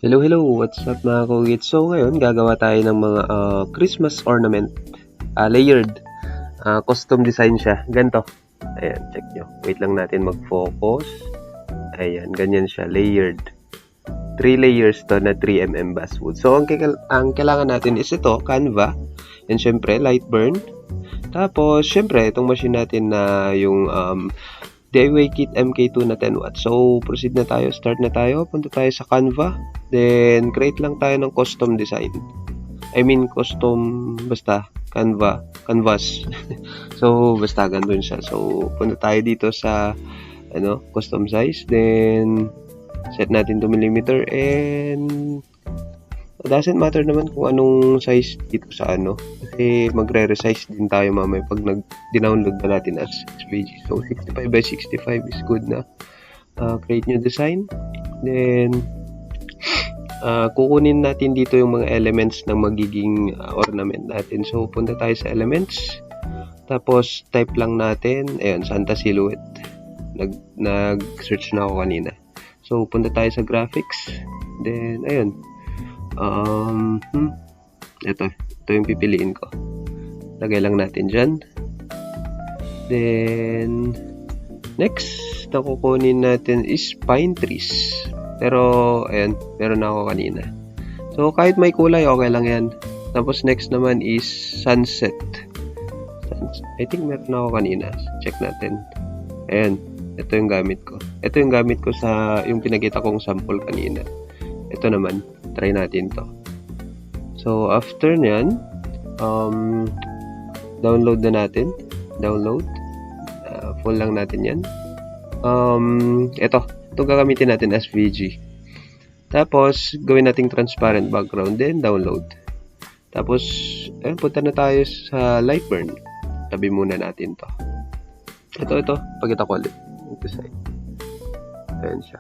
Hello, hello! What's up mga kugits? So ngayon, gagawa tayo ng mga Christmas ornament. Layered. Custom design siya. Ganito. Ayan, check nyo. Wait lang natin mag-focus. Ayan, ganyan siya. Layered. 3 layers to na 3mm basswood. So, ang kailangan natin is ito, Canva. And syempre, light burn. Tapos, syempre, itong machine natin na yung DIY kit MK2 na 10 watts. So, proceed na tayo. Start na tayo. Punta tayo sa Canva. Then, create lang tayo ng custom design. Custom, basta, canvas. So, basta, ganun siya. So, punta tayo dito sa, custom size. Then, set natin 2 mm. And, it doesn't matter naman kung anong size dito sa kasi magre-resize din tayo mamaya pag dinownload na natin as SVG. So 65 by 65 is good na. Create new design. Then kukunin natin dito yung mga elements ng magiging ornament natin. So punta tayo sa elements. Tapos type lang natin, ayun, Santa Silhouette. Nag-search na ako kanina. So punta tayo sa graphics. Then ayun. Ito yung pipiliin ko. Lagay lang natin dyan. Then, next na kukunin natin is pine trees. Pero, ayan, meron na ako kanina. So, kahit may kulay, okay lang yan. Tapos, next naman is sunset. I think meron na ako kanina. Check natin. Ayan, ito yung gamit ko. Ito yung gamit ko sa, yung pinakita kong sample kanina. Ito naman, try natin to. So, after nyan, download na natin. Download. Full lang natin yan. Ito gagamitin natin as VG. Tapos, gawin nating transparent background, then download. Tapos, punta na tayo sa Lightburn. Tabi muna natin to. Ito. Pakita ko ulit. Ito side. Ayan siya.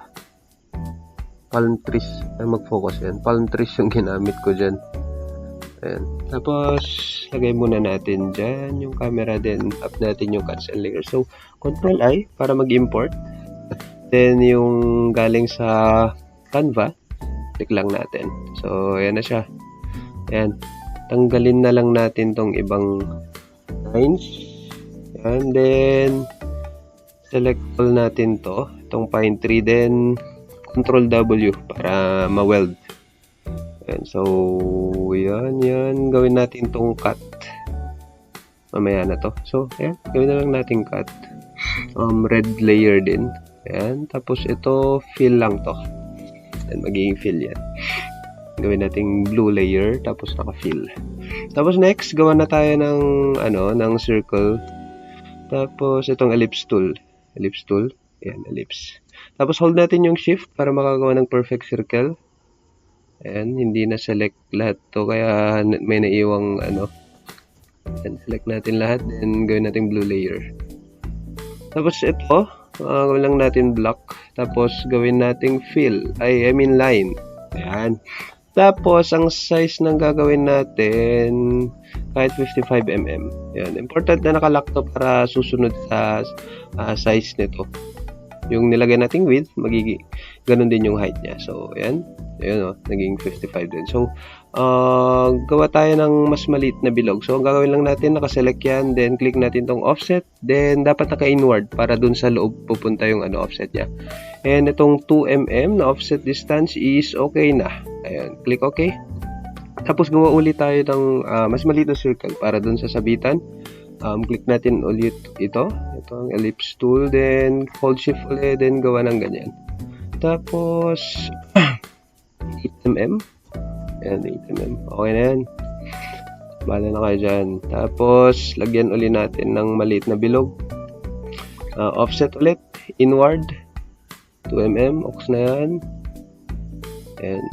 Palm trees, mag-focus yan. Palm trees yung ginamit ko dyan. Ayan. Tapos, lagay muna natin dyan yung camera, then up natin yung cancel layer. So, Control I para mag-import. Then, yung galing sa Canva, click lang natin. So, ayan na siya. Ayan. Tanggalin na lang natin tong ibang lines. And then, select all natin to. Itong pine tree, then Control W para ma-weld. Ayan, so, yan. Gawin natin tong cut. Mamaya na to. So, ayan. Gawin na lang natin cut. Red layer din. Ayan. Tapos, ito, fill lang to. Ayan, magiging fill yan. Gawin natin blue layer. Tapos, naka-fill. Tapos, next, gawa na tayo ng, ng circle. Tapos, itong ellipse tool. Ellipse tool. Ayan, ellipse. Tapos, hold natin yung shift para makagawa ng perfect circle. Ayan, hindi na select lahat to. Kaya may naiwang Ayan, select natin lahat. Then, gawin natin blue layer. Tapos, ito. Gawin lang natin black. Tapos, gawin natin fill. Line. Ayan. Tapos, ang size ng gagawin natin, kahit 55mm. Ayan. Important na nakalock to para susunod sa size nito. Yung nilagay nating width, ganun din yung height niya. So, ayan. Ayan, naging 55 din. So, gawa tayo ng mas maliit na bilog. So, ang gagawin lang natin, nakaselect yan. Then, click natin tong offset. Then, dapat naka-inward para dun sa loob pupunta yung offset niya. And, itong 2mm na offset distance is okay na. Ayan, click OK. Tapos, gawa ulit tayo ng mas maliit na circle para dun sa sabitan. Click natin ulit ito ang ellipse tool, then hold shift ulit, then gawa ng ganyan. Tapos 8mm. Ayan, 8mm. Okay na yan. Bala na kayo dyan. Tapos, lagyan ulit natin ng maliit na bilog. Offset ulit. Inward. 2mm. Ox na yan. Ayan.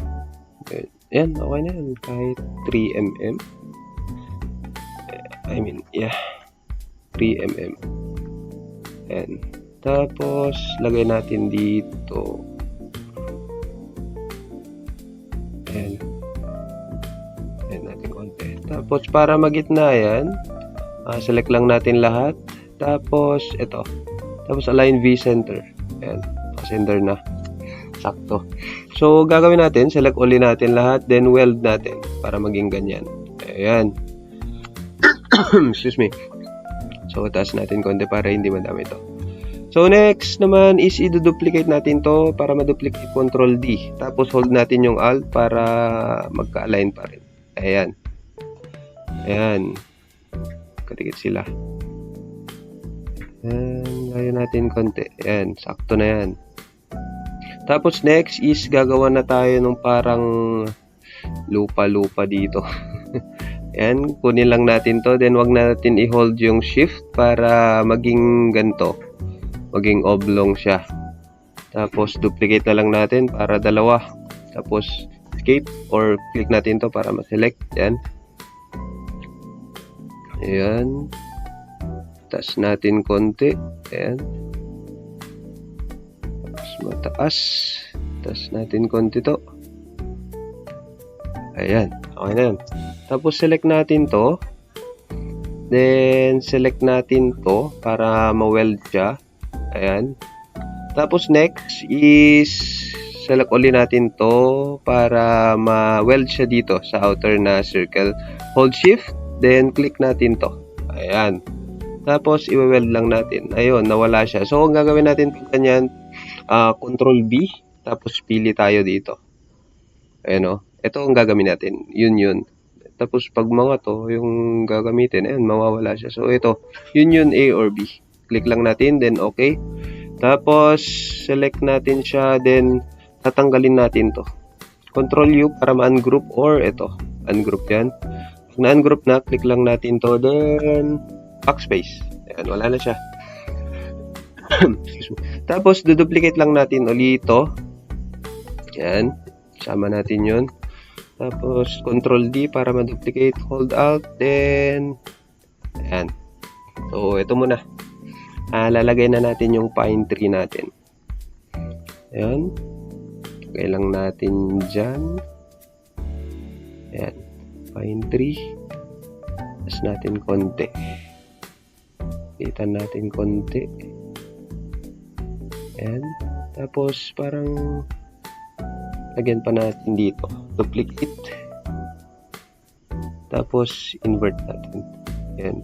Ayan, okay na yan. Kahit 3mm. 3mm. Ayan. Tapos, lagay natin dito. Ayan. Ayan natin konti. Tapos, para magitna yan, select lang natin lahat. Tapos, ito. Tapos, align V-center. Ayan. Center na. Sakto. So, So, gagawin natin, select uli natin lahat, then weld natin para maging ganyan. Ayan. Excuse me. So, taas natin konti para hindi madami ito. So, next naman is i-duplicate natin to para ma-duplicate Control D. Tapos, hold natin yung Alt para magka-align pa rin. Ayan. Ayan. Kadikit sila. Ayan. Layo natin konti. Ayan. Sakto na yan. Tapos, next is gagawa na tayo ng parang lupa-lupa dito. Ayan. Kunin lang natin to. Then, wag natin i-hold yung shift para maging ganito. Maging oblong siya. Tapos, duplicate na lang natin para dalawa. Tapos, escape or click natin to para ma-select. Ayan. Ayan. Taas natin konti. Ayan. Tapos, mataas. Taas natin konti to. Ayan. Okay na yan. Tapos, select natin to. Then, select natin to para ma-weld siya. Ayan. Tapos next is select uli natin to para ma-weld siya dito sa outer na circle. Hold shift, then click natin to. Ayan. Tapos i-weld lang natin. Ayun, nawala siya. So, ang gagawin natin ganyan, Control B, tapos pili tayo dito. Ayan o. Ito ang gagawin natin. Yun. Tapos pag mga to, yung gagamitin, ayun, mawawala siya. So, ito, yun A or B. Click lang natin, then okay. Tapos, select natin siya, then tatanggalin natin to. Control U para ma-ungroup or ito, ungroup yan. Pag na-ungroup na, click lang natin to, then backspace. Ayan, wala na siya. Tapos, duplicate lang natin ulit ito. Ayan, sama natin yun. Tapos, Control D para ma-duplicate, hold Alt, then ayan. So, ito muna. Lalagay na natin yung pine tree natin. Ayan. Lagay lang natin dyan. Ayan. Pine tree. Tapos natin konti. Itan natin konti. Ayan. Tapos parang lagyan pa natin dito. Duplicate. Tapos invert natin. Ayan.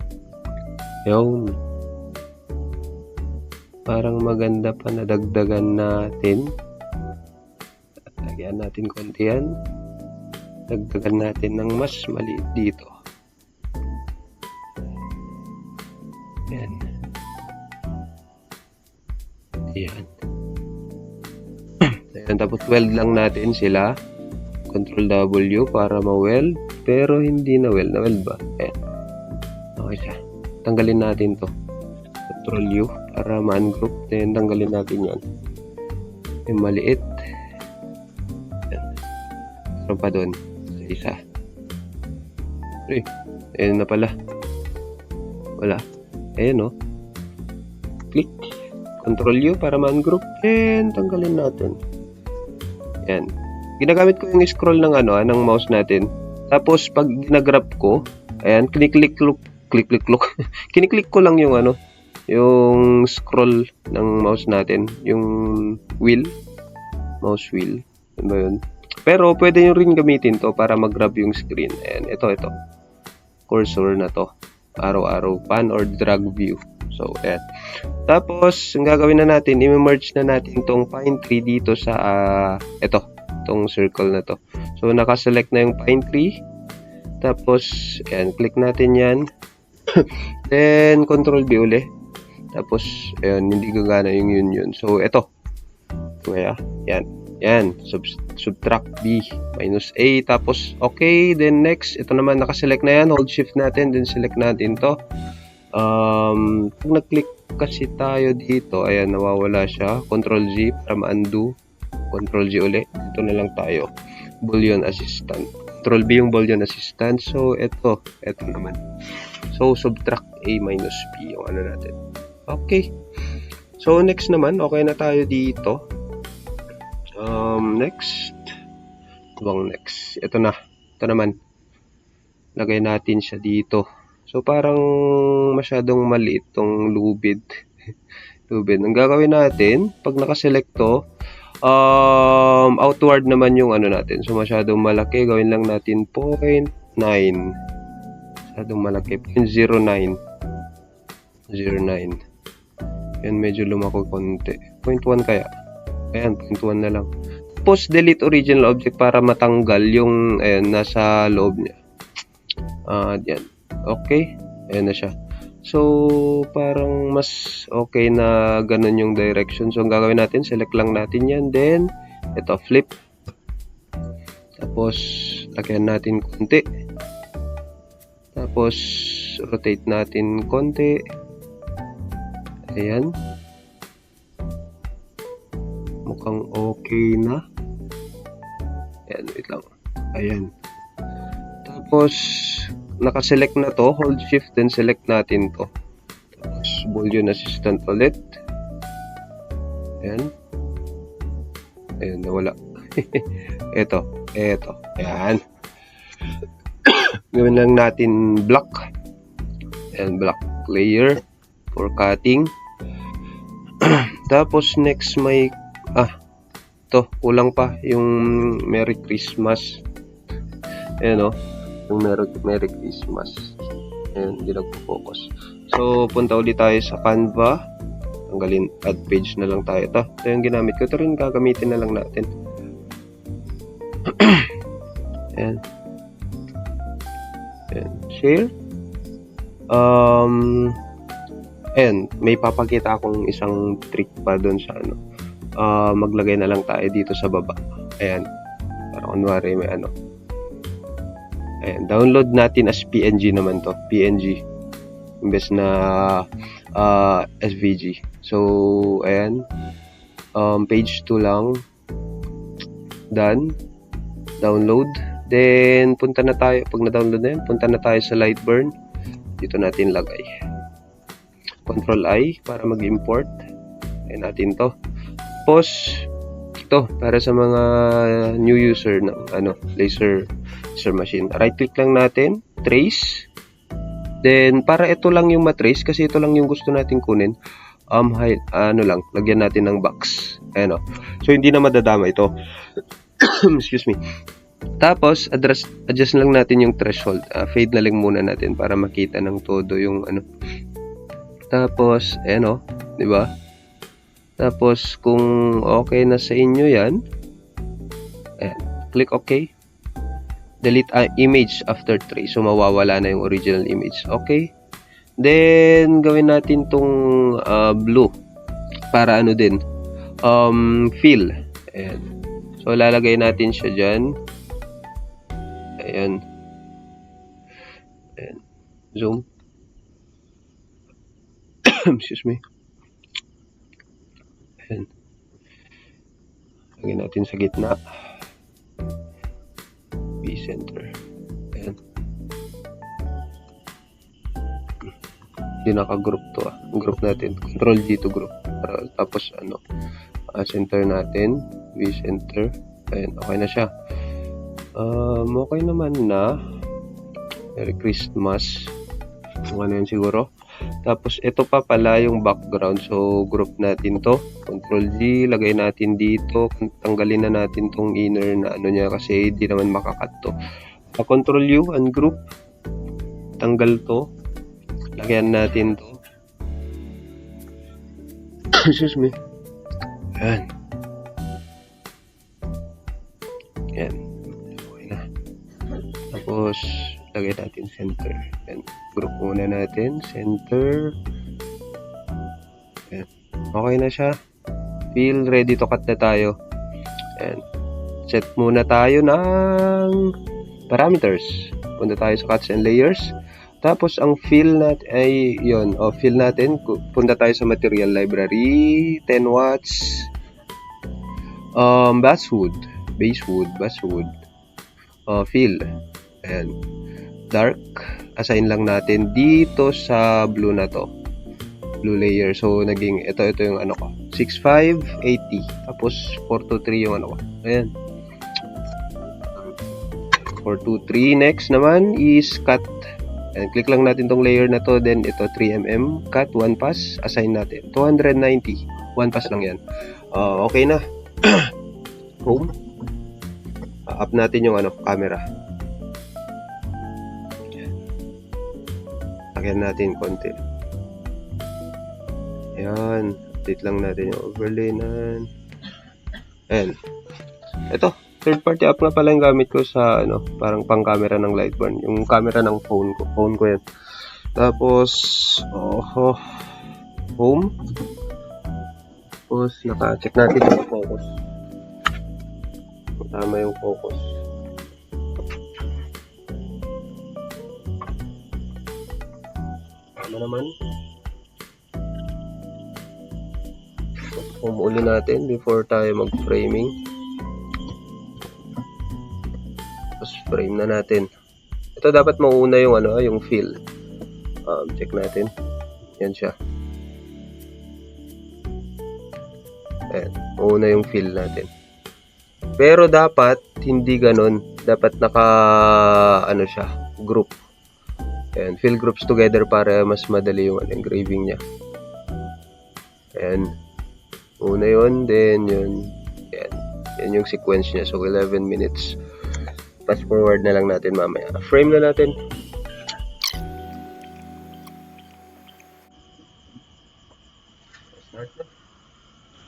Ayan. Parang maganda pa na dagdagan natin. Lagyan natin konti yan. Dagdagan natin ng mas maliit dito. Ayan. Ayan. Ayan. Tapos weld lang natin sila. Control W para ma-weld. Pero hindi na-weld. Na-weld ba? Ayan. Okay siya. Tanggalin natin to. Control U para ma-ungroup. Then, tanggalin natin yan. Yung maliit. Yan. Meron pa doon. Sa isa. Uy. Ayun na pala. Wala. Ayun, oh. Click. Control U para ma-ungroup. And, tanggalin natin. Yan. Ginagamit ko yung scroll ng ng mouse natin. Tapos, pag ginagrab ko, ayan, kiniklik ko lang yung yung scroll ng mouse natin, yung wheel, mouse wheel, ano ba yun? Pero pwede nyo rin gamitin to para mag-grab yung screen. Ayan, ito, cursor na to, arrow, pan or drag view. So, ayan. Tapos, ang gagawin na natin, i-merge na natin tong pine tree dito sa, itong circle na to. So, nakaselect na yung pine tree. Tapos, ayan, click natin yan. Then, Control B uli. Tapos, ayun, hindi gagana yung yun. So, ito. Kaya, yan. Subtract B minus A. Tapos, okay. Then, next. Ito naman, nakaselect na yan. Hold shift natin. Then, select natin to. Pag nag-click kasi tayo dito, ayan, nawawala siya. Control G para ma-undo. Control G uli. Ito na lang tayo. Boolean assistant. Control B yung boolean assistant. So, ito naman. So, subtract A minus B yung natin. Okay. So, next naman, okay na tayo dito. Next. Next. Ito na. Ito naman. Lagay natin siya dito. So, parang masyadong maliit tong lubid. Ang gagawin natin, pag nakaselect to, Outward naman yung ano natin. So, masyadong malaki. Gawin lang natin 0.9. Masyadong malaki. 0.09. 0.9. Yan, medyo lumako konti. 0.1 kaya. Ayan, 0.1 na lang. Tapos, delete original object para matanggal yung, ayan, nasa loob niya. Yan. Okay. Ayan na siya. So, parang mas okay na ganun yung direction. So, ang gagawin natin, select lang natin yan. Then, ito, flip. Tapos, lagyan natin konti. Tapos, rotate natin konti. Ayan. Mukhang okay na. Ayan, wait lang. Ayan. Tapos, nakaselect na to, hold shift, then select natin to. Tapos, boolean assistant ulit. Ayan. Ayan, nawala. Ito. Ayan. Gawin lang natin block. Ayan, block layer for cutting. Tapos, next may, to, kulang pa yung Merry Christmas. Ayan o. Yung Merry Christmas. Ayan, hindi nagpo-focus. So, punta ulit tayo sa Canva. Tanggalin, add page na lang tayo. Ito yung ginamit ko. Ito rin gagamitin na lang natin. Ayan. Ayan. Share. Ayan. May papakita akong isang trick pa doon sa ano. Maglagay na lang tayo dito sa baba. Ayan. Para kunwari may ano. Ayan, download natin as PNG naman to. PNG. Imbes na SVG. So, ayan. Page 2 lang. Done. Download. Then, punta na tayo. Pag na-download na yun, punta na tayo sa Lightburn. Dito natin lagay. Control-I para mag-import. Ayan natin to. Tapos, ito, para sa mga new user ng laser machine. Right-click lang natin. Trace. Then, para ito lang yung matrace, kasi ito lang yung gusto natin kunin, lagyan natin ng box. Ayan o. So, hindi na madadama ito. Excuse me. Tapos, adjust lang natin yung threshold. Fade na lang muna natin para makita ng todo yung ano. Tapos, ayan o. Diba? Tapos, kung okay na sa inyo yan, ayan. Click OK. Delete image after trace. So, mawawala na yung original image. Okay. Then, gawin natin tong blue. Para ano din. Fill. Ayan. So, lalagay natin siya dyan. Ayan. Ayan. Zoom. Excuse me. Ayan. Lagyan natin sa gitna. Center. Ayan. Hindi naka-group to. Group natin. Control G to group. Tapos center natin. V-center. Ayan. Okay na siya. Okay naman na. Merry Christmas. Ano yan siguro. Tapos ito pa pala yung background. So group natin to. Control G, lagay natin dito. Tanggalin na natin tong inner na ano niya kasi hindi naman makakat to. Control U, ungroup. Tanggal to. Lagyan natin to. Excuse me. Ayan. Ayan. Okay na. Tapos lagay natin center. Ayan. Group muna natin. Center. Ayan. Okay na siya. Feel ready to cut na tayo. Ayan. Set muna tayo ng parameters. Punta tayo sa cuts and layers. Tapos ang fill natin ay yun. Fill natin. Punta tayo sa material library. 10 watts. Basswood. Fill. Ayan. Dark. Assign lang natin dito sa blue na to. Blue layer. So, naging, ito yung ano ko. 6580. Tapos, 423 yung ano ko. Ayan. 423. Next naman is cut. Ayan. Click lang natin tong layer na to. Then, ito 3mm. Cut. 1 pass. Assign natin. 290. 1 pass lang yan. Okay na. home. Up natin yung camera. Lagyan natin konti. Ayan. Update lang natin yung overlay na. Ayan. Ito. Third party app nga pala yung gamit ko sa parang pang camera ng Lightburn. Yung camera ng phone ko. Phone ko yan. Tapos, home. Tapos, naka-check natin yung focus. Tama yung focus. Tama naman. Home uli natin before tayo mag-framing. Tapos, frame na natin. Ito dapat mauna yung yung fill. Check natin. Yan siya. Ayan, mauna yung fill natin. Pero dapat hindi ganun. Dapat siya, group. Ayan, fill groups together para mas madali yung engraving niya. Ayan. Una yun, then yun. Ayan. Yan yung sequence niya. So, 11 minutes. Fast forward na lang natin mamaya. Frame na natin.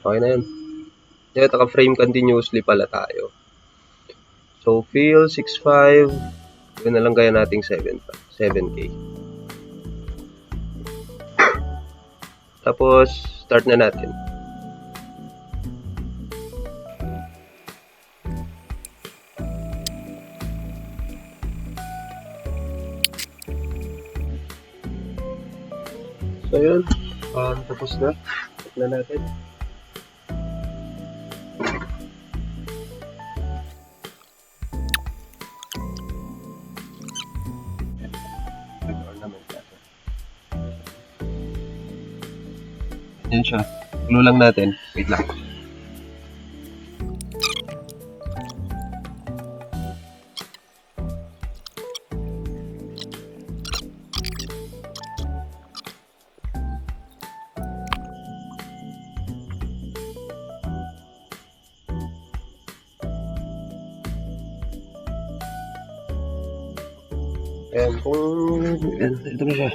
Okay na yun. Kaya naka-frame continuously pala tayo. So, fill 6.5. Yun na lang kaya nating 7K. Tapos, start na natin. So, yun. Tapos na. Start na natin. Yan siya. Glue lang natin. Wait lang. Ayan, ito na siya.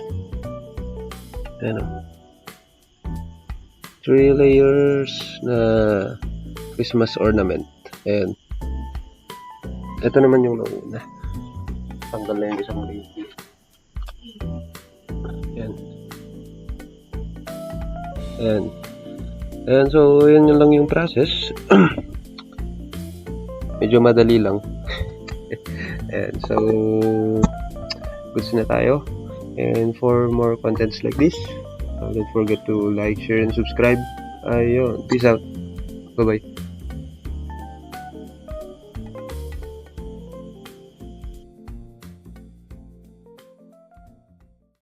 Ayan o. 3 layers na Christmas ornament. Ayan. Ito naman yung nauna. Tanggal na yung isang layer. Ayan. Ayan. Ayan, so yun lang yung process. Medyo madali lang. Ayan, so goods na tayo. And for more contents like this, don't forget to like, share, and subscribe. Ayun. Peace out. Bye-bye.